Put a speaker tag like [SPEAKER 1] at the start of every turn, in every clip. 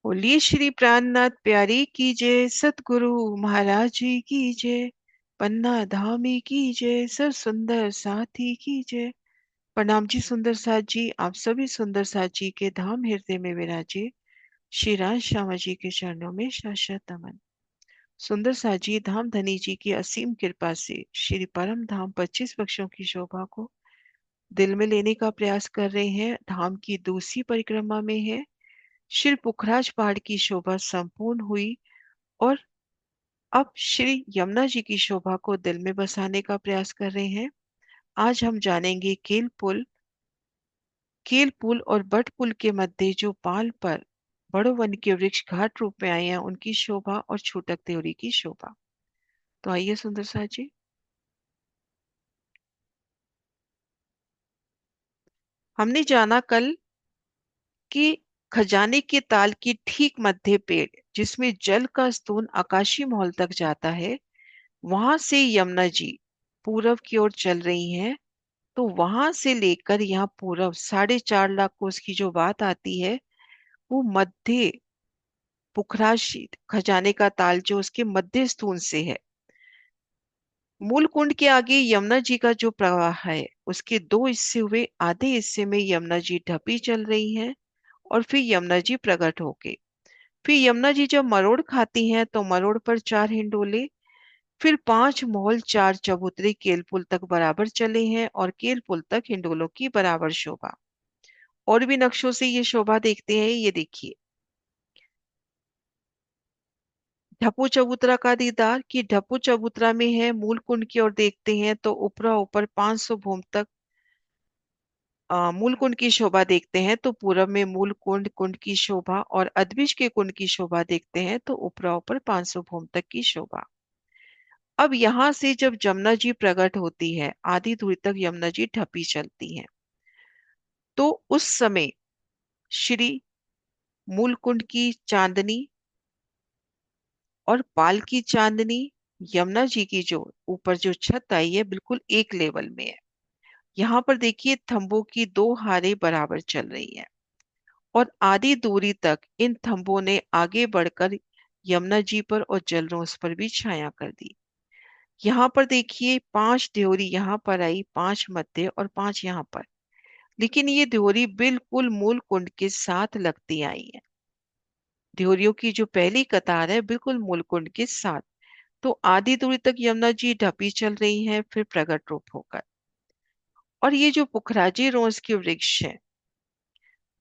[SPEAKER 1] बोलिए श्री प्राणनाथ प्यारी की जय, सतगुरु महाराज जी की जय, पन्ना धामी की जय, सर सुंदर साथी की जय। प्रणाम जी सुंदर साथ जी, आप सभी सुंदर साथ जी के धाम हृदय में विराजे श्री राज श्यामा जी के चरणों में शाश्वत नमन। सुंदर साथ जी धाम धनी जी की असीम कृपा से श्री परम धाम 25 पक्षों की शोभा को दिल में लेने का प्रयास कर रहे हैं। धाम की दूसरी परिक्रमा में है। श्री पुखराज पहाड़ की शोभा संपूर्ण हुई और अब श्री यमुना जी की शोभा को दिल में बसाने का प्रयास कर रहे हैं। आज हम जानेंगे केल पुल और बट पुल के मध्य जो पाल पर बड़ो वन के वृक्ष घाट रूप में आए हैं उनकी शोभा और छूटक देवरी की शोभा। तो आइए सुंदर साथ जी। हमने जाना कल कि खजाने के ताल की ठीक मध्य पेड़ जिसमें जल का स्तून आकाशीय महल तक जाता है, वहां से यमुना जी पूरब की ओर चल रही हैं। तो वहां से लेकर यहाँ पूरब 4.5 लाख कोस की जो बात आती है वो मध्य पुखराज खजाने का ताल जो उसके मध्य स्तून से है। मूल कुंड के आगे यमुना जी का जो प्रवाह है उसके दो हिस्से हुए। आधे हिस्से में यमुना जी ढपी चल रही हैं और फिर यमुना जी प्रकट होके फिर यमुना जी जब मरोड़ खाती हैं तो मरोड़ पर 4 हिंडोले, फिर 5 महल 4 चबूतरे केलपुल तक बराबर चले हैं और केलपुल तक हिंडोलों की बराबर शोभा। और भी नक्शों से ये शोभा देखते हैं। ये देखिए ढप्पू चबूतरा का दीदार कि ढप्पू चबूतरा में है। मूल कुंड की ओर देखते हैं तो ऊपरा ऊपर 500 भूम तक मूल कुंड की शोभा देखते हैं तो पूरब में मूल कुंड कुंड की शोभा और अदबिश के कुंड की शोभा देखते हैं तो ऊपरा ऊपर 500 भूम तक की शोभा। अब यहां से जब यमुना जी प्रकट होती है आधी दूरी तक यमुना जी ढपी चलती हैं। तो उस समय श्री मूलकुंड की चांदनी और पाल की चांदनी यमुना जी की जो ऊपर जो छत आई है बिल्कुल एक लेवल में है। यहाँ पर देखिए थंबों की 2 हारें बराबर चल रही हैं और आधी दूरी तक इन थंबों ने आगे बढ़कर यमुना जी पर और जलरोस पर भी छाया कर दी। यहाँ पर देखिए 5 ड्योरी यहाँ पर आई, 5 मध्य और 5 यहाँ पर, लेकिन ये ड्योरी बिल्कुल मूल कुंड के साथ लगती आई है। ड्योरियों की जो पहली कतार है बिल्कुल मूल कुंड के साथ। तो आधी दूरी तक यमुना जी ढपी चल रही हैं फिर प्रकट रूप होकर। और ये जो पुखराजी रोज के वृक्ष है,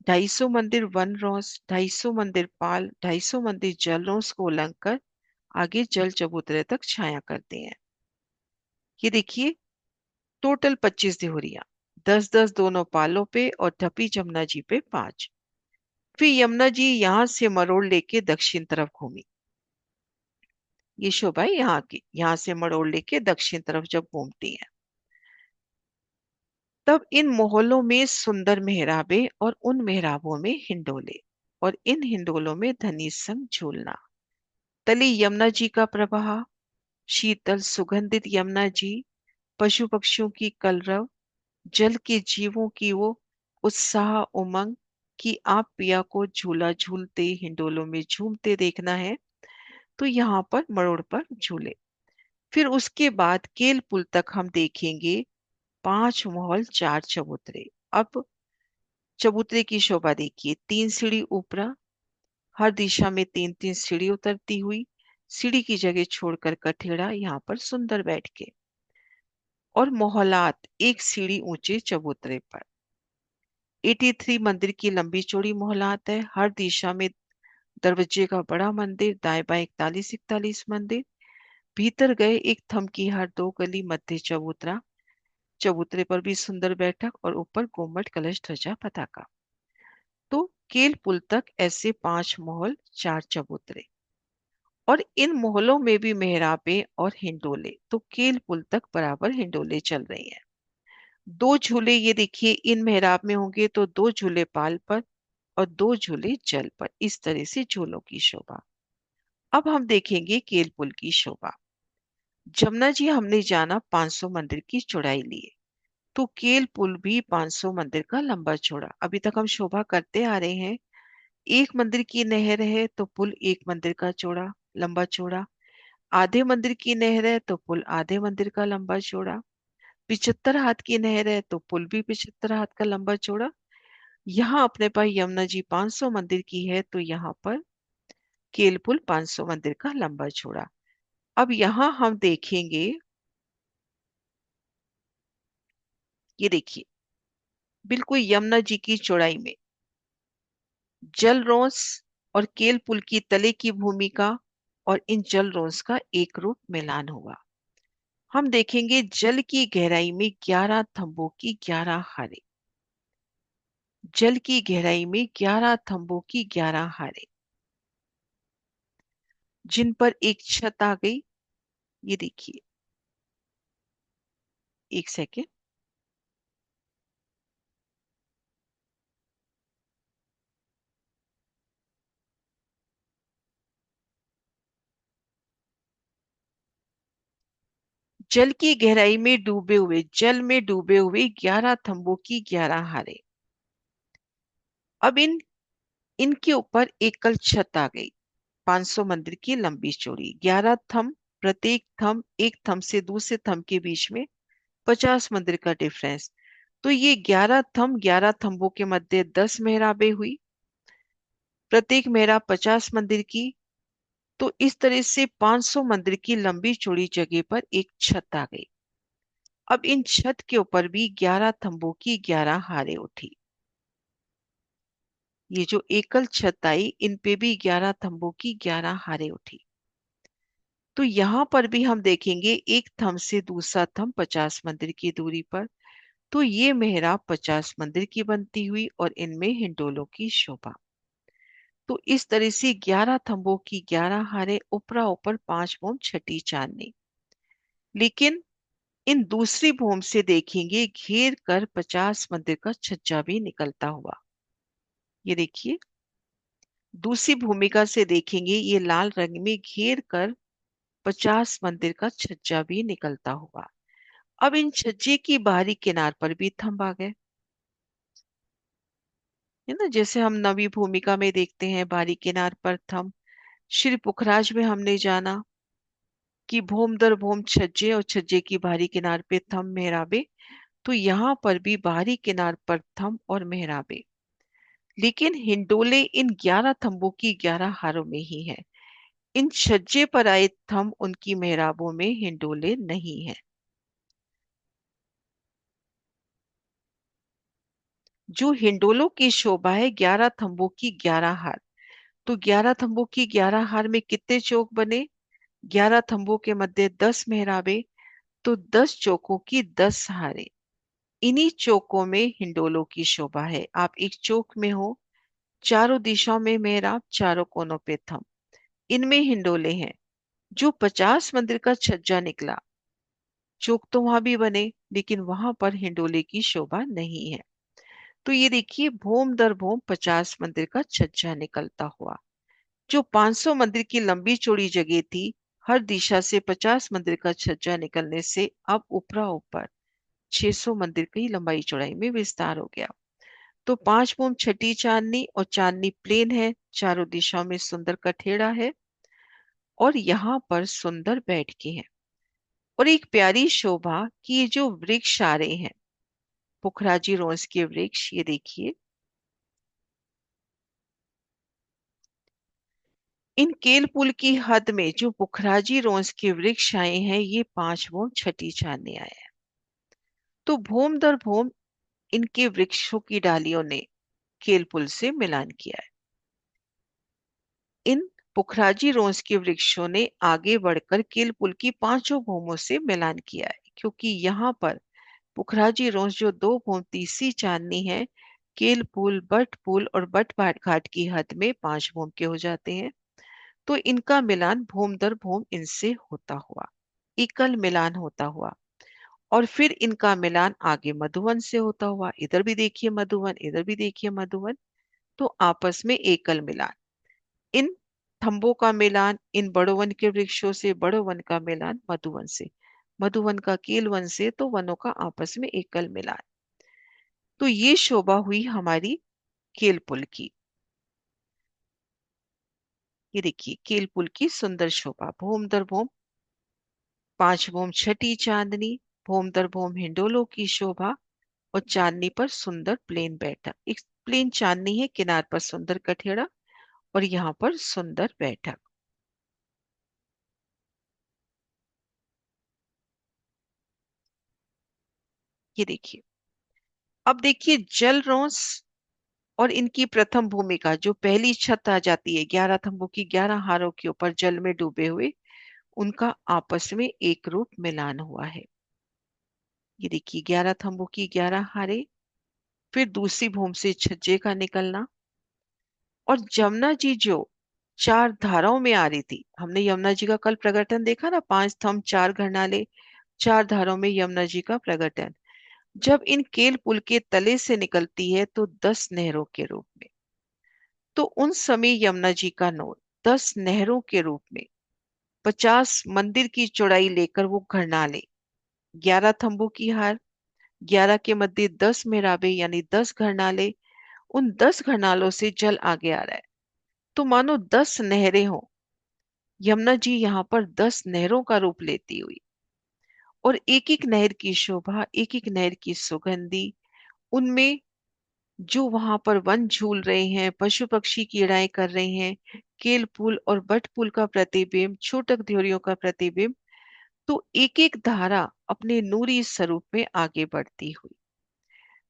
[SPEAKER 1] 250 मंदिर वन रोज, 250 मंदिर पाल, 250 मंदिर जल रोज को उलंघ कर आगे जल चबूतरे तक छाया करते हैं। ये देखिए टोटल 25 देहरिया, 10-10 दोनों पालों पे और ढपी जमुना जी पे 5। फिर यमुना जी यहाँ से मरोड़ लेके दक्षिण तरफ घूमी। ये शोभा है यहाँ की, यहाँ से मरोड़ लेके दक्षिण तरफ जब घूमती है तब इन मोहल्लों में सुंदर मेहराबे और उन मेहराबों में हिंडोले और इन हिंडोलों में धनी संग झूलना। तली यमुना जी का प्रवाह, शीतल सुगंधित यमुना जी, पशु पक्षियों की कलरव, जल के जीवों की वो उत्साह उमंग कि आप पिया को झूला झूलते हिंडोलों में झूमते देखना है तो यहाँ पर मरोड़ पर झूले। फिर उसके बाद केल पुल तक हम देखेंगे 5 महल 4 चबूतरे। अब चबूतरे की शोभा देखिए, 3 सीढ़ी ऊपरा, हर दिशा में 3-3 सीढ़ी उतरती हुई, सीढ़ी की जगह छोड़कर कठेड़ा यहाँ पर सुंदर बैठ के और मोहलात 1 सीढ़ी ऊंचे चबूतरे पर। 83 मंदिर की लंबी चौड़ी मोहलात है। हर दिशा में दरवाजे का बड़ा मंदिर, दाएं बाएं 41-41 मंदिर, भीतर गए एक थम की हर 2 गली मध्य चबूतरा, चबूतरे पर भी सुंदर बैठक और ऊपर गुम्बद कलश ध्वजा पताका। तो केल पुल तक ऐसे 5 महल 4 चबूतरे और इन मोहल्लों में भी मेहराबे और हिंडोले। तो केल पुल तक बराबर हिंडोले चल रही हैं। 2 झूले ये देखिए इन मेहराब में होंगे तो 2 झूले पाल पर और 2 झूले जल पर, इस तरह से झूलों की शोभा। अब हम देखेंगे केल पुल की शोभा। जमुना जी हमने जाना 500 मंदिर की चौड़ाई लिए, तो केल पुल भी 500 मंदिर का लंबा चौड़ा। अभी तक हम शोभा करते आ रहे हैं एक मंदिर की नहर है तो पुल एक मंदिर का चौड़ा, लंबा चौड़ा। आधे मंदिर की नहर है तो पुल आधे मंदिर का लंबा चौड़ा। 75 हाथ की नहर है तो पुल भी 75 हाथ का लंबा चौड़ा। यहाँ अपने पास यमुना जी 500 मंदिर की है तो यहाँ पर केल पुल 500 मंदिर का लंबा चौड़ा। अब यहाँ हम देखेंगे, ये देखिए, बिल्कुल यमुना जी की चौड़ाई में जलरौंस और केल पुल की तले की भूमिका और इन जलरौंस का एक रूप मिलान हुआ। हम देखेंगे जल की गहराई में 11 थंबों की 11 हारे। जल की गहराई में 11 थंबों की 11 हारे, जिन पर एक छत आ गई। ये देखिए, एक सेकेंड। जल की गहराई में डूबे हुए, जल में डूबे हुए 11 थंबों की 11 हारे। अब इनके ऊपर एकल छत आ गई। 500 मंदिर की लंबी चौड़ी, 11 थंब, प्रत्येक थंब एक थंब से दूसरे थंब के बीच में 50 मंदिर का डिफरेंस। तो ये 11 थंब, 11 थंबों के मध्य 10 मेहराबें हुई, प्रत्येक मेहराब 50 मंदिर की। तो इस तरह से 500 मंदिर की लंबी चौड़ी जगह पर एक छत आ गई। अब इन छत के ऊपर भी 11 थंबों की 11 हारे उठी। ये जो एकल छत आई, इन पे भी 11 थंबों की 11 हारे उठी। तो यहां पर भी हम देखेंगे एक थंब से दूसरा थंब 50 मंदिर की दूरी पर। तो ये मेहराब 50 मंदिर की बनती हुई और इनमें हिंडोलों की शोभा। तो इस तरह से 11 थंबों की 11 हारे, ऊपरा ऊपर 5 भूम छठी चांदनी। लेकिन इन दूसरी भूम से देखेंगे घेर कर 50 मंदिर का छज्जा भी निकलता हुआ। ये देखिए, दूसरी भूमिका से देखेंगे ये लाल रंग में घेर कर 50 मंदिर का छज्जा भी निकलता हुआ। अब इन छज्जे की बाहरी किनार पर भी थंब आ गए, है ना, जैसे हम नवी भूमिका में देखते हैं बाहरी किनार पर थंब। श्री पुखराज में हमने जाना कि भूम दर भूम छज्जे और छज्जे की बाहरी किनार पे थंब मेहराबे। तो यहाँ पर भी बाहरी किनार पर थंब और मेहराबे, लेकिन हिंडोले इन 11 थंबों की 11 हारों में ही है। इन छज्जे पर आए थंब उनकी मेहराबों में हिंडोले नहीं है। जो हिंडोलों की शोभा है 11 थंबों की 11 हार। तो 11 थंबों की 11 हार में कितने चौक बने? 11 थंबों के मध्य 10 मेहराबे, तो 10 चौकों की 10 हारे। इन्हीं चौकों में हिंडोलों की शोभा है। आप एक चौक में हो, चारों दिशाओं में मेहराब, चारों कोनों पे थंब, इनमें हिंडोले हैं। जो 50 मंदिर का छज्जा निकला, चौक तो वहां भी बने, लेकिन वहां पर हिंडोले की शोभा नहीं है। तो ये देखिए, भूम दर भूम 50 मंदिर का छज्जा निकलता हुआ। जो 500 मंदिर की लंबी चौड़ी जगह थी, हर दिशा से 50 मंदिर का छज्जा निकलने से अब ऊपरा ऊपर 600 मंदिर की लंबाई चौड़ाई में विस्तार हो गया। तो 5 भूम छठी चांदनी, और चांदनी प्लेन है, चारों दिशाओं में सुंदर कठेड़ा है और यहाँ पर सुंदर बैठके हैं। और एक प्यारी शोभा कि ये जो वृक्ष आ रहे हैं, पुखराजी रोज के वृक्ष, ये देखिए, इन केल पुल की हद में जो पुखराजी रोज के वृक्ष आए हैं, ये 5 भूम छठी चांदनी आए हैं। तो भूम दर भूम इनके वृक्षों की डालियों ने केल पुल से मिलान किया है। इन पुखराजी रोज के वृक्षों ने आगे बढ़कर केल पुल की 5 भूमों से मिलान किया है, क्योंकि यहाँ पर पुखराजी रोज जो 2 भूम तीसरी चांदनी है, केल पुल, बट पुल और बट घाट की हद में 5 भूम के हो जाते हैं। तो इनका मिलान भूम दर भूम इनसे होता हुआ, एकल मिलान होता हुआ, और फिर इनका मिलान आगे मधुवन से होता हुआ। इधर भी देखिए मधुवन, इधर भी देखिए मधुवन। तो आपस में एकल मिलान, इन थंबों का मिलान इन बड़ो वन के वृक्षों से, बड़ो वन का मिलान मधुवन से, मधुवन का कील वन से, तो वनों का आपस में एकल मिलान। तो ये शोभा हुई हमारी केल पुल की। ये देखिए, केल पुल की सुंदर शोभा, भोम दर भोम, 5 भोम छठी चांदनी, भोम दर भोम हिंडोलों की शोभा, और चांदनी पर सुंदर प्लेन बैठक। एक प्लेन चांदनी है, किनार पर सुंदर कठेड़ा, और यहाँ पर सुंदर बैठक। ये देखिए, अब देखिए जल रोंस और इनकी प्रथम भूमिका। जो पहली छत आ जाती है 11 थंबों की 11 हारों के ऊपर जल में डूबे हुए, उनका आपस में एक रूप मिलान हुआ है। ये देखिए, 11 थंबों की 11 हारे, फिर दूसरी भूमि से छज्जे का निकलना, और जमुना जी जो 4 धाराओं में आ रही थी। हमने यमुना जी का कल प्रकटन देखा ना, 5 थंब 4 घरनाले, 4 धाराओं में यमुना जी का प्रकटन। जब इन केल पुल के तले से निकलती है तो 10 नहरों के रूप में। तो उन समय यमुना जी का नोट 10 नहरों के रूप में 50 मंदिर की चौड़ाई लेकर वो घरनाले, 11 थंबों की हार, 11 के मध्य 10 मेहराबे यानी 10 घरनाले, उन 10 घरनालों से जल आगे आ रहा है। तो मानो 10 नहरें हों। यमुना जी यहाँ पर 10 नहरों का रूप लेती हुई, और एक एक नहर की शोभा, एक एक नहर की सुगंधी, उनमें जो वहां पर वन झूल रहे हैं, पशु पक्षी कीड़ाएं कर रहे हैं, केल पुल और बट पुल का प्रतिबिंब, छोटक ध्योरियों का प्रतिबिंब, तो एक एक धारा अपने नूरी स्वरूप में आगे बढ़ती हुई,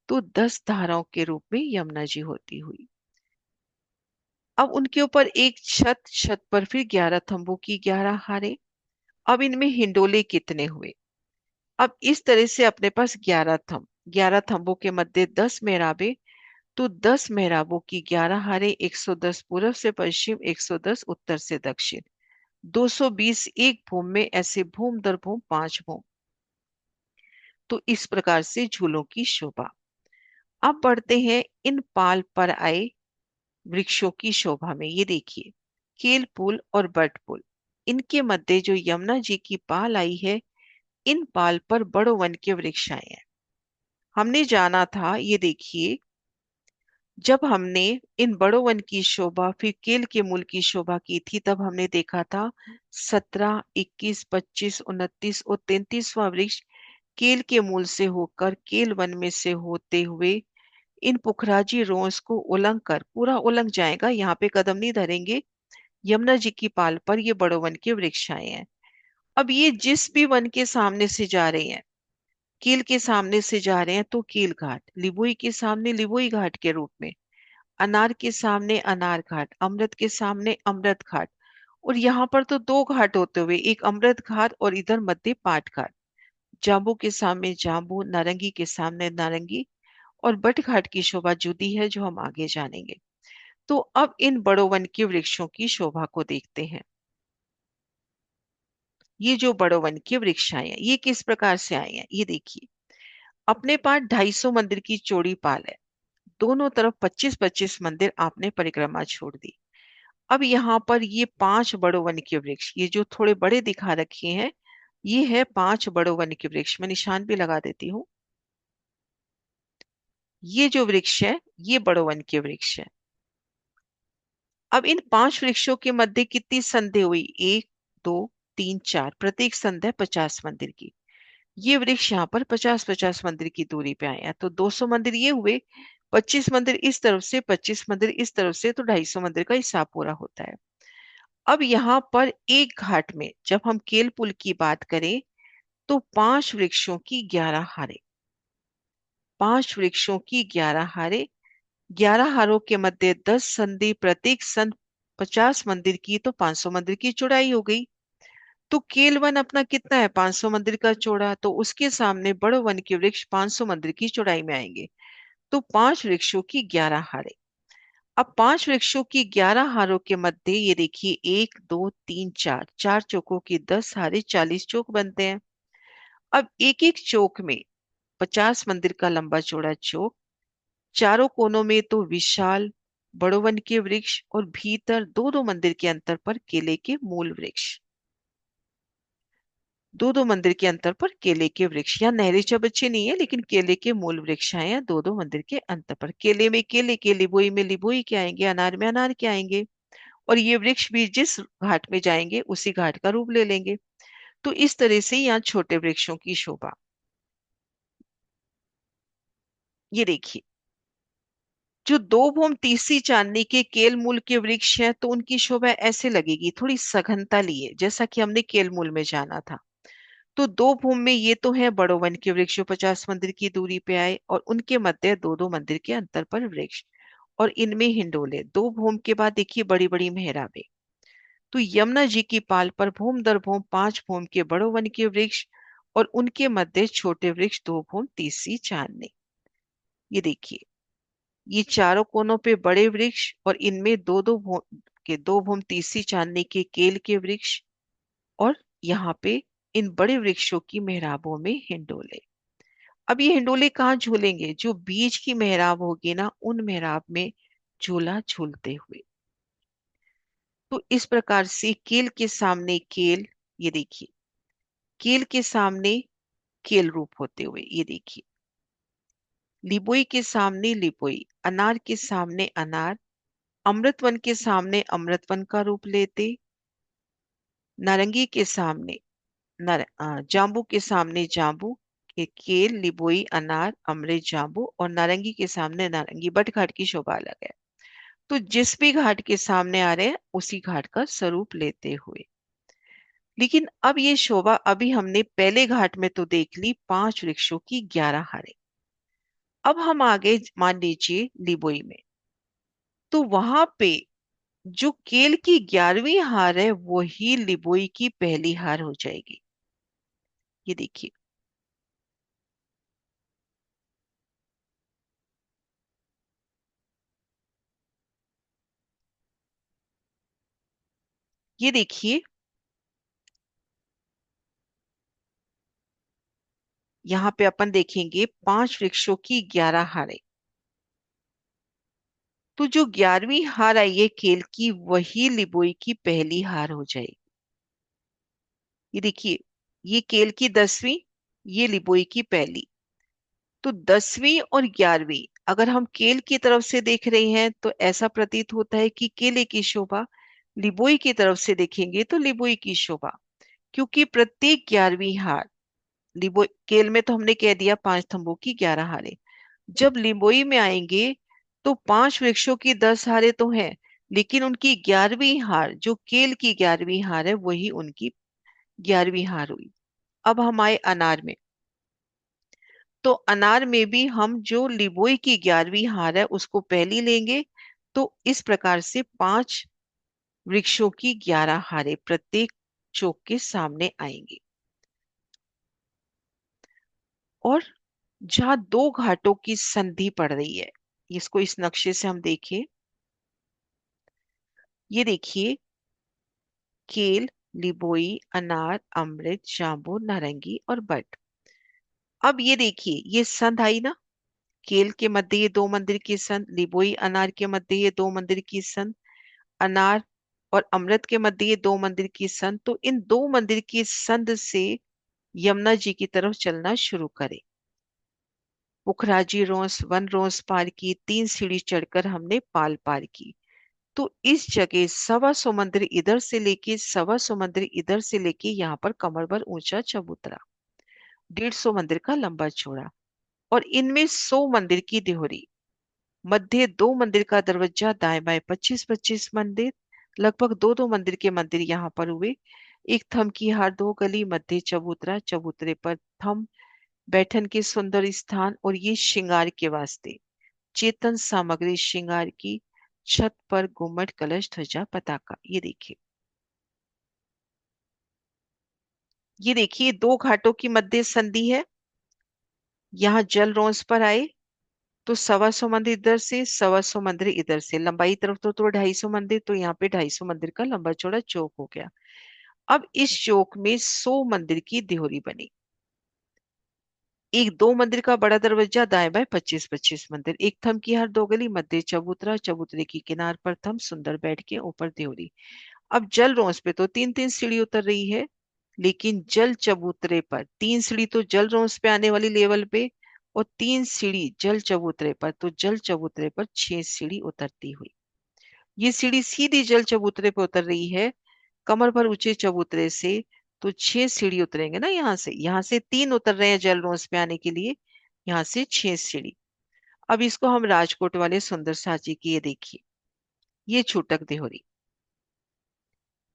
[SPEAKER 1] तो 10 धाराओं के रूप में यमुना जी होती हुई। अब उनके ऊपर एक छत, छत पर फिर 11 थंबों की 11 हारे। अब इनमें हिंडोले कितने हुए? अब इस तरह से अपने पास 11 थंब, 11 थंबों के मध्य 10 मेहराबे, तो 10 मेहराबों की 11 हारे, 110 पूर्व से पश्चिम, 110 उत्तर से दक्षिण, 220 एक भूम में, ऐसे भूम दर भूम 5 भूम। तो इस प्रकार से झूलों की शोभा। अब बढ़ते हैं इन पाल पर आए वृक्षों की शोभा में। ये देखिए, केल पुल और बट पुल, इनके मध्य जो यमुना जी की पाल आई है, इन पाल पर बड़ो वन के वृक्ष आए हैं। हमने जाना था, ये देखिए, जब हमने इन बड़ों वन की शोभा फिर केल के मूल की शोभा की थी, तब हमने देखा था 17, 21, 25, 29 और 33वां वृक्ष केल के मूल से होकर केल वन में से होते हुए इन पुखराजी रोंस को उलंग कर पूरा उलंग जाएगा। यहाँ पे कदम नहीं धरेंगे। यमुना जी की पाल पर ये बड़ो वन के वृक्ष आए हैं। अब ये जिस भी वन के सामने से जा रहे हैं, कील के सामने से जा रहे हैं, तो कील घाट, लिबोई के सामने लिबोई घाट के रूप में, अनार के सामने अनार घाट, अमृत के सामने अमृत घाट, और यहाँ पर तो 2 घाट होते हुए, एक अमृत घाट और इधर मध्य पाट घाट, जाम्बू के सामने जाम्बू, नारंगी के सामने नारंगी, और बट घाट की शोभा जुदी है, जो हम आगे जानेंगे। तो अब इन बड़ो वन के वृक्षों की शोभा को देखते हैं। ये जो बड़ो वन के वृक्ष आए हैं, ये किस प्रकार से आए हैं? ये देखिए, अपने पास 250 मंदिर की चौड़ी पाल है, दोनों तरफ 25-25 मंदिर आपने परिक्रमा छोड़ दी। अब यहाँ पर ये 5 बड़ो वन के वृक्ष, ये जो थोड़े बड़े दिखा रखे हैं, ये है 5 बड़ो वन के वृक्ष। मैं निशान भी लगा देती हूँ। ये जो वृक्ष है, ये बड़ो वन के वृक्ष है। अब इन 5 वृक्षों के मध्य कितनी संधि हुई? 1, 2, 3, 4, प्रत्येक संधि 50 मंदिर की। ये वृक्ष यहाँ पर 50-50 मंदिर की दूरी पे आए हैं, तो 200 मंदिर ये हुए, 25 मंदिर इस तरफ से, 25 मंदिर इस तरफ से, तो 250 मंदिर का हिसाब पूरा होता है। अब यहाँ पर एक घाट में जब हम केल पुल की बात करें, तो 5 वृक्षों की 11 हारे, 5 वृक्षों की 11 हारे, 11 हारों के मध्य 10 संधि, प्रत्येक संध 50 मंदिर की, तो 500 मंदिर की चौड़ाई हो गई। तो केल वन अपना कितना है? 500 मंदिर का चौड़ा, तो उसके सामने बड़ो वन के वृक्ष 500 मंदिर की चौड़ाई में आएंगे, तो 5 वृक्षों की 11 हारे। अब 5 वृक्षों की 11 हारों के मध्य ये देखिए, 1, 2, 3, 4, 4 चौकों की 10 हारे, 40 चौक बनते हैं। अब एक एक चौक में 50 मंदिर का लंबा चौड़ा चौक, चारों कोनों में तो विशाल बड़ो वन के वृक्ष, और भीतर 2-2 मंदिर के अंतर पर केले के मूल वृक्ष, 2-2 मंदिर के अंतर पर केले के वृक्ष। यहाँ नहरी चबच्चे नहीं है, लेकिन केले के मूल वृक्ष आए हैं 2-2 मंदिर के अंतर पर। केले में केले के, लिबोई में लिबोई के आएंगे, अनार में अनार के आएंगे, और ये वृक्ष भी जिस घाट में जाएंगे उसी घाट का रूप ले लेंगे। तो इस तरह से यहाँ छोटे वृक्षों की शोभा। ये देखिए, जो दो भूम तीसरी चांदनी के केल मूल के वृक्ष हैं तो उनकी शोभा ऐसे लगेगी, थोड़ी सघनता लिए, जैसा कि हमने केल मूल में जाना था। तो दो भूम में ये तो है बड़ो वन के वृक्ष जो 50 मंदिर की दूरी पे आए, और उनके मध्य दो दो मंदिर के अंतर पर वृक्ष, और इनमें हिंडोले। दो भूम के बाद देखिए बड़ी बड़ी मेहराबें। तो यमुना जी की पाल पर भूम दर भूम 5 भूम के बड़ो वन के वृक्ष, और उनके मध्य छोटे वृक्ष दो भूम तीसरी चांदनी। ये देखिए, ये चारों कोनों पे बड़े वृक्ष, और इनमें दो दो भूम के दो भूम तीसरी चांदनी के केल के वृक्ष, और यहाँ पे इन बड़े वृक्षों की मेहराबों में हिंडोले। अब ये हिंडोले कहाँ झूलेंगे? जो बीच की मेहराब होगी ना, उन मेहराब में झूला झूलते हुए। तो इस प्रकार से केल के सामने केल, ये देखिए, केल के सामने केल रूप होते हुए, ये देखिए, लिबोई के सामने लिबोई, अनार के सामने अनार, अमृतवन के सामने अमृतवन का रूप लेते, नारंगी के सामने जाम्बू के सामने जाम्बू, के केल लिबोई अनार अमृत जाम्बू, और नारंगी के सामने नारंगी। बट घाट की शोभा अलग है। तो जिस भी घाट के सामने आ रहे हैं उसी घाट का स्वरूप लेते हुए। लेकिन अब ये शोभा अभी हमने पहले घाट में तो देख ली 5 वृक्षों की 11 हारें। अब हम आगे मान लीजिए लिबोई में, तो वहां पे जो केल की 11वीं हार है वही लिबोई की पहली हार हो जाएगी। ये देखिए, ये देखिए, यहाँ पे अपन देखेंगे 5 वृक्षों की 11 हारें। तो जो 11वीं हार आई है केल की, वही लिबोई की पहली हार हो जाएगी। ये देखिए, ये केल की 10वीं, ये लिबोई की पहली। तो 10वीं और 11वीं अगर हम केल की तरफ से देख रहे हैं तो ऐसा प्रतीत होता है कि केले की शोभा, लिबोई की तरफ से देखेंगे तो लिबोई की शोभा। क्योंकि प्रत्येक 11वीं हार, लिबोई केल में तो हमने कह दिया 5 थंबों की 11 हारें, जब लिबोई में आएंगे तो 5 वृक्षों की 10 हारें तो हैं, लेकिन उनकी 11वीं हार, जो केल की 11वीं हार है, वही उनकी 11वीं हार हुई। अब हम आए अनार में। तो अनार में भी हम जो लिबोई की 11वीं हार है उसको पहली लेंगे। तो इस प्रकार से 5 वृक्षों की 11 हारें प्रत्येक चौक के सामने आएंगी। और जहां दो घाटों की संधि पड़ रही है, इसको इस नक्शे से हम देखें। ये देखिए, केल, लिबोई, अनार, अमृत, जाम्बू, नारंगी और बट। अब ये देखिए, ये संध आई ना, केल के मध्य ये दो मंदिर की संध, लिबोई अनार के मध्य ये दो मंदिर की संध, अनार और अमृत के मध्य ये दो मंदिर की संध। तो इन दो मंदिर की संध से यमुना जी की तरफ चलना शुरू करें। पुखराजी रोंस, वन रोंस पार की, 3 सीढ़ी चढ़कर हमने पाल पार की। तो इस जगह 125 मंदिर इधर से लेके 125 मंदिर इधर से लेके यहाँ पर कमर भर ऊंचा चबूतरा, 150 मंदिर का लंबा चौड़ा, और इनमें 100 मंदिर की देहरी। मध्य दो मंदिर का दरवाजा, दाएं बाएं 25-25 मंदिर, लगभग दो दो मंदिर के मंदिर यहाँ पर हुए। एक थम की हार, दो गली, मध्य चबूतरा, चबूतरे पर थम, बैठन के सुंदर स्थान, और ये श्रृंगार के वास्ते चेतन सामग्री श्रृंगार की, छत पर गुम्मट कलश ध्वजा पताका। ये देखिए, ये देखिए दो घाटों की मध्य संधि है। यहाँ जल रोंस पर आए तो 125 मंदिर इधर से, 125 मंदिर इधर से, लंबाई तरफ तो 250 मंदिर, तो यहाँ पे 250 मंदिर का लंबा चौड़ा चौक हो गया। अब इस चौक में 100 मंदिर की देहरी बनी। एक दो मंदिर का बड़ा दरवाजा, दाएं बाएं 25-25 मंदिर, एक थम की हर, दो गली, मध्य चबूतरा, चबूतरे की किनार पर थम, सुंदर बैठ के ऊपर देहरी। अब जल रोंस पे तो 3-3 सीढ़ी उतर रही है, लेकिन जल चबूतरे पर 3 सीढ़ी तो जल रोंस पे आने वाली लेवल पे, और 3 सीढ़ी जल चबूतरे पर, तो जल चबूतरे पर 6 सीढ़ी उतरती हुई। ये सीढ़ी सीधी जल चबूतरे पे उतर रही है कमर भर ऊंचे चबूतरे से। तो 6 सीढ़ी उतरेंगे ना, यहाँ से 3 उतर रहे हैं जल रोंस पे आने के लिए, यहाँ से 6 सीढ़ी। अब इसको हम राजकोट वाले सुंदर साजी की ये देखिए, ये छूटक देहोरी।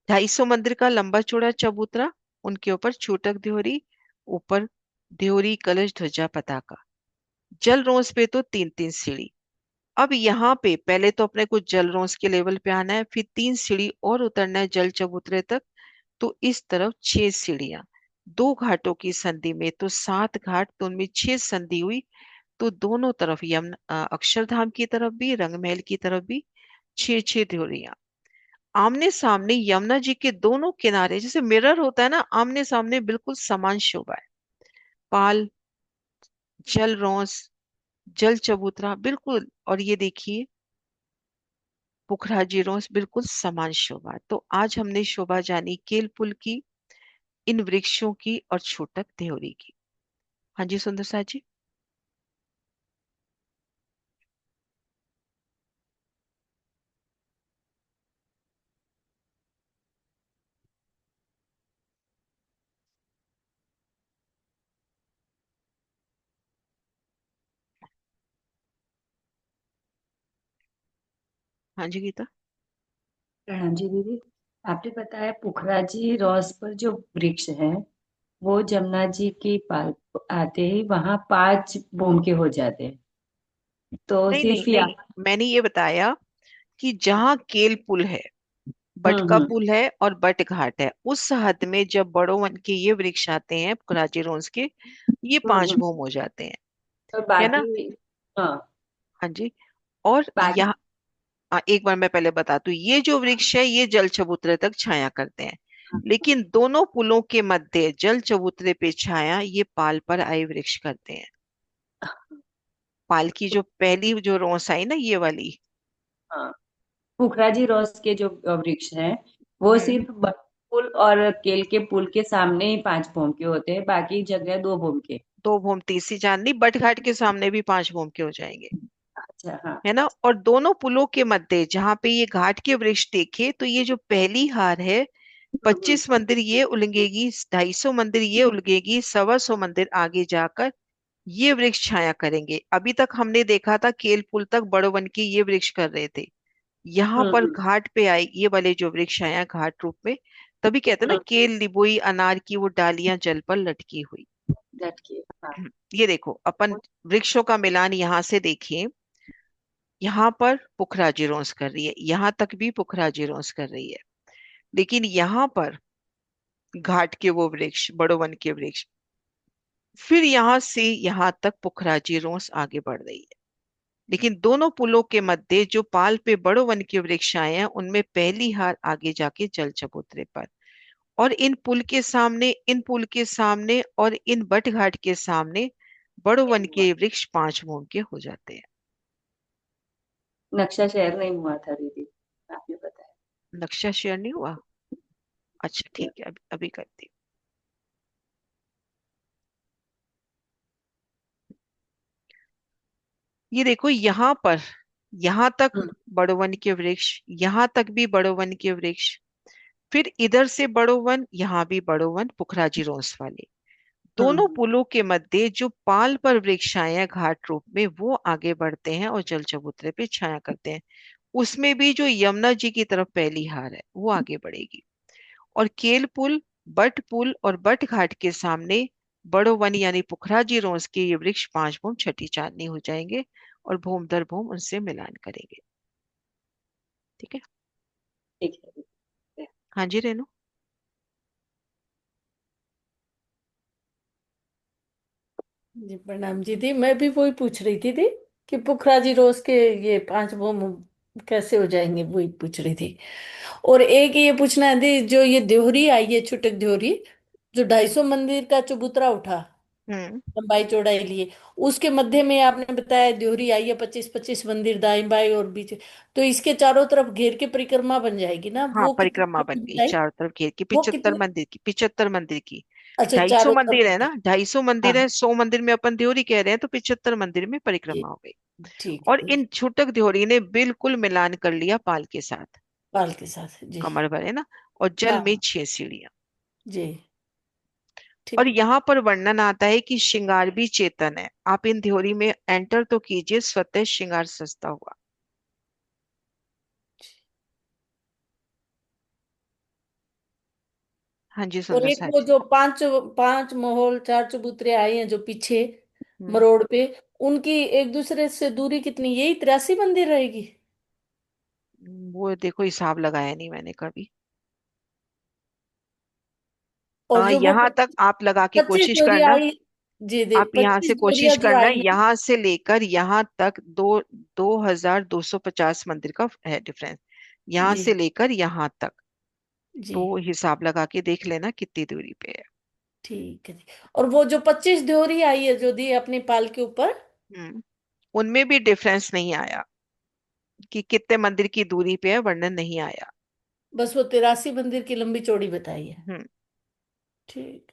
[SPEAKER 1] 250 मंदिर का लंबा चौड़ा चबूतरा, उनके ऊपर छूटक देहोरी, ऊपर देहोरी कलश ध्वजा पताका। जल रोंस पे तो 3 3 सीढ़ी। अब यहाँ पे पहले तो अपने को जल रोंस के लेवल पे आना है, फिर 3 सीढ़ी और उतरना है जल चबूतरे तक। तो इस तरफ 6 सीढ़ियां, 2 घाटों की संधि में तो 7 घाट, तो उनमें 6 संधि हुई। तो दोनों तरफ अक्षरधाम की तरफ भी, रंगमहल की तरफ भी 6 6 ध्युरियां। आमने सामने यमुना जी के दोनों किनारे, जैसे मिरर होता है ना, आमने सामने बिल्कुल समान शोभा है। पाल, जल रोंस, जल चबूतरा बिल्कुल, और ये देखिए पुखराजी रोंस बिल्कुल समान शोभा। तो आज हमने शोभा जानी केल पुल की, इन वृक्षों की और छूटक देहरी की। हाँ जी सुंदर सा जी। हाँ जी गीता।
[SPEAKER 2] प्रणाम जी दीदी। आपने बताया पुखराजी रॉस पर जो वृक्ष है वो जमुना जी के पास आते ही वहां 5 भूम के हो जाते हैं। तो
[SPEAKER 1] नहीं नहीं
[SPEAKER 2] सिर्फ
[SPEAKER 1] नहीं,
[SPEAKER 2] यहाँ।
[SPEAKER 1] मैंने ये बताया कि जहाँ केल पुल है, बट का
[SPEAKER 2] हम्म।
[SPEAKER 1] पुल है और बट घाट है, उस हद में जब बड़ो वन के ये वृक्ष आते हैं राजीरोंस के, ये पांच
[SPEAKER 2] हम्म।
[SPEAKER 1] भूम हो जाते हैं।
[SPEAKER 2] और
[SPEAKER 1] है ना।
[SPEAKER 2] बाकी। हाँ।
[SPEAKER 1] हाँ जी। और
[SPEAKER 2] बाकी।
[SPEAKER 1] यहाँ एक बार मैं पहले बता दूं, ये जो वृक्ष है ये जल चबूतरे तक छाया करते हैं, लेकिन दोनों पुलों के मध्य जल चबूतरे पे छाया ये पाल पर आए वृक्ष करते हैं। पाल की जो पहली जो रोस आई ना, ये वाली।
[SPEAKER 2] हाँ, पुखराजी रॉस के जो वृक्ष हैं वो
[SPEAKER 1] हम्म।
[SPEAKER 2] सिर्फ पुल और केल के पुल के सामने ही 5 भूम के होते हैं, बाकी जगह 2 भूम के।
[SPEAKER 1] 2 भूम तीसरी चांदनी, बट घाट के सामने भी 5 भूम के हो जाएंगे।
[SPEAKER 2] अच्छा, हाँ।
[SPEAKER 1] है ना। और दोनों पुलों के मध्य जहां पे ये घाट के वृक्ष देखे, तो ये जो पहली हार है,
[SPEAKER 2] हम्म।
[SPEAKER 1] 25 मंदिर ये उलंघेगी, 250 मंदिर ये उलंघेगी, 125 मंदिर आगे जाकर ये वृक्ष छाया करेंगे। अभी तक हमने देखा था केल पुल तक बड़ो वन के ये वृक्ष कर रहे थे, यहाँ पर
[SPEAKER 2] हम्म।
[SPEAKER 1] घाट पे आए ये वाले जो वृक्ष आया घाट रूप में। तभी कहते हैं ना,
[SPEAKER 2] हम्म।
[SPEAKER 1] केल लिबोई अनार की वो डालियां जल पर लटकी हुई।
[SPEAKER 2] झटके, हाँ।
[SPEAKER 1] ये देखो अपन वृक्षों का मिलान यहाँ से देखिए, यहाँ पर पुखराजी रोंस कर रही है, यहाँ तक भी पुखराजी रोंस कर रही है, लेकिन यहाँ पर घाट के वो वृक्ष, बड़ो वन के वृक्ष, फिर यहाँ से यहाँ तक पुखराजी रोंस आगे बढ़ रही है। लेकिन दोनों पुलों के मध्य जो पाल पे बड़ो वन के वृक्ष आए हैं, उनमें पहली हार आगे जाके जल चबूतरे पर। और इन पुल के सामने और इन बट घाट के सामने बड़ो
[SPEAKER 2] नहीं
[SPEAKER 1] वन
[SPEAKER 2] हुआ।
[SPEAKER 1] के वृक्ष 5 भूम के हो जाते हैं।
[SPEAKER 2] नक्शा शेयर नहीं हुआ था दीदी, आपने बताया।
[SPEAKER 1] नक्शा शेयर नहीं हुआ। अच्छा ठीक है, अभी अभी करती हूँ। ये देखो यहाँ पर, यहाँ तक
[SPEAKER 2] हम्म।
[SPEAKER 1] बड़ो वन के वृक्ष, यहाँ तक भी बड़ो वन के वृक्ष, फिर इधर से बड़ो वन, यहाँ भी बड़ो वन पुखराजी रोंस वाले। दोनों
[SPEAKER 2] हम्म।
[SPEAKER 1] पुलों के मध्य जो पाल पर वृक्ष आए हैं घाट रूप में, वो आगे बढ़ते हैं और जल चबूतरे पे छाया करते हैं। उसमें भी जो यमुना जी की तरफ पहली हार है वो आगे बढ़ेगी। और केल पुल, बट पुल और बट घाट के सामने बड़ो वन यानी पुखराजी रोंस के ये वृक्ष 5 भूम छठी चांदनी हो जाएंगे, और भूम दर भूम उनसे मिलान करेंगे। ठीक है।
[SPEAKER 2] ठीक है दीदी।
[SPEAKER 1] हाँ जी रेनू।
[SPEAKER 3] जी प्रणाम जी दी, मैं भी वही पूछ रही थी कि पुखराजी रोज के ये 5 बम कैसे हो जाएंगे, वही पूछ रही थी। और एक ये पूछना है दी, जो ये देहरी आई है छुटक देहरी, जो 250 मंदिर का चबूतरा उठा
[SPEAKER 1] हम्म।
[SPEAKER 3] लंबाई चौड़ाई लिए, उसके मध्य में आपने बताया देहरी आई है, 25 25 मंदिर दाएं बाएं और बीच, तो इसके चारों तरफ घेर के परिक्रमा बन जाएगी ना,
[SPEAKER 1] हाँ
[SPEAKER 3] वो कितनी
[SPEAKER 1] परिक्रमा बन
[SPEAKER 3] बड़ी
[SPEAKER 1] गई
[SPEAKER 3] बताई?
[SPEAKER 1] चारों तरफ घेर की,
[SPEAKER 3] वो
[SPEAKER 1] 75
[SPEAKER 3] कितनी?
[SPEAKER 1] मंदिर की, 75 मंदिर की।
[SPEAKER 3] अच्छा,
[SPEAKER 1] 250
[SPEAKER 3] चारों
[SPEAKER 1] मंदिर है
[SPEAKER 3] समेत।
[SPEAKER 1] ना, 250 मंदिर
[SPEAKER 3] हाँ।
[SPEAKER 1] है, 100 मंदिर में अपन ड्योरी कह रहे हैं, तो 75 मंदिर में
[SPEAKER 3] जी,
[SPEAKER 1] परिक्रमा हो गई।
[SPEAKER 3] ठीक है
[SPEAKER 1] और
[SPEAKER 3] दीदी।
[SPEAKER 1] इन छूटक ड्योरी ने बिल्कुल मिलान कर लिया पाल के साथ,
[SPEAKER 3] बाल के साथ जी।
[SPEAKER 1] कमर भर है ना, और जल में
[SPEAKER 3] हाँ
[SPEAKER 1] 6 सीढ़ियां।
[SPEAKER 3] जी,
[SPEAKER 1] और
[SPEAKER 3] ठीक है।
[SPEAKER 1] यहाँ पर वर्णन आता है कि श्रृंगार भी चेतन है, आप इन ड्योरी में एंटर तो कीजिए, स्वतः श्रृंगार सजता हुआ। हाँ जी
[SPEAKER 3] और
[SPEAKER 1] सुंदर
[SPEAKER 3] एक वो
[SPEAKER 1] साथी।
[SPEAKER 3] जो पांच पांच महल चार चबूतरे आए हैं जो पीछे
[SPEAKER 1] हम्म,
[SPEAKER 3] मरोड़ पे, उनकी एक दूसरे से दूरी कितनी, यही 83 मंदिर रहेगी?
[SPEAKER 1] वो देखो हिसाब लगाया नहीं मैंने कभी।
[SPEAKER 3] और जो वो
[SPEAKER 1] यहाँ तक आप लगा के
[SPEAKER 3] 25
[SPEAKER 1] कोशिश
[SPEAKER 3] जोड़ी
[SPEAKER 1] करना,
[SPEAKER 3] आई, जी दे,
[SPEAKER 1] आप यहाँ से
[SPEAKER 3] 25
[SPEAKER 1] कोशिश
[SPEAKER 3] जोड़ियां जो
[SPEAKER 1] करना,
[SPEAKER 3] आई हैं।
[SPEAKER 1] यहाँ से लेकर यहाँ तक 2250 मंदिर का है डिफरेंस, यहाँ
[SPEAKER 3] जी
[SPEAKER 1] से लेकर यहाँ तक।
[SPEAKER 3] जी,
[SPEAKER 1] तो हिसाब लगा के देख लेना कितनी दूरी पे है।
[SPEAKER 3] ठीक है जी। और वो जो 25 ड्योरी आई है जो दी अपनी पाल के ऊपर,
[SPEAKER 1] हम्म, उनमें भी डिफरेंस नहीं आया कि कितने मंदिर की दूरी पे है, वर्णन नहीं आया।
[SPEAKER 3] बस वो 83 मंदिर की लंबी चौड़ी बताई है।
[SPEAKER 1] हम्म,
[SPEAKER 3] ठीक।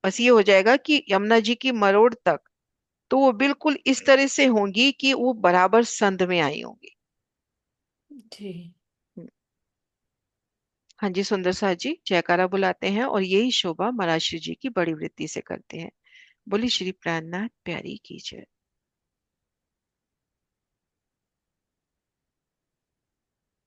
[SPEAKER 1] बस ये हो जाएगा कि यमुना जी की मरोड़ तक तो वो बिल्कुल इस तरह से होंगी कि वो बराबर संध में आई होंगी।
[SPEAKER 3] ठीक।
[SPEAKER 1] हम्म, हाँ जी सुंदर साथ जी, जयकारा बुलाते हैं और यही शोभा महाराज श्री जी की बड़ी वृत्ति से करते हैं। बोली श्री प्राणनाथ प्यारी की जय।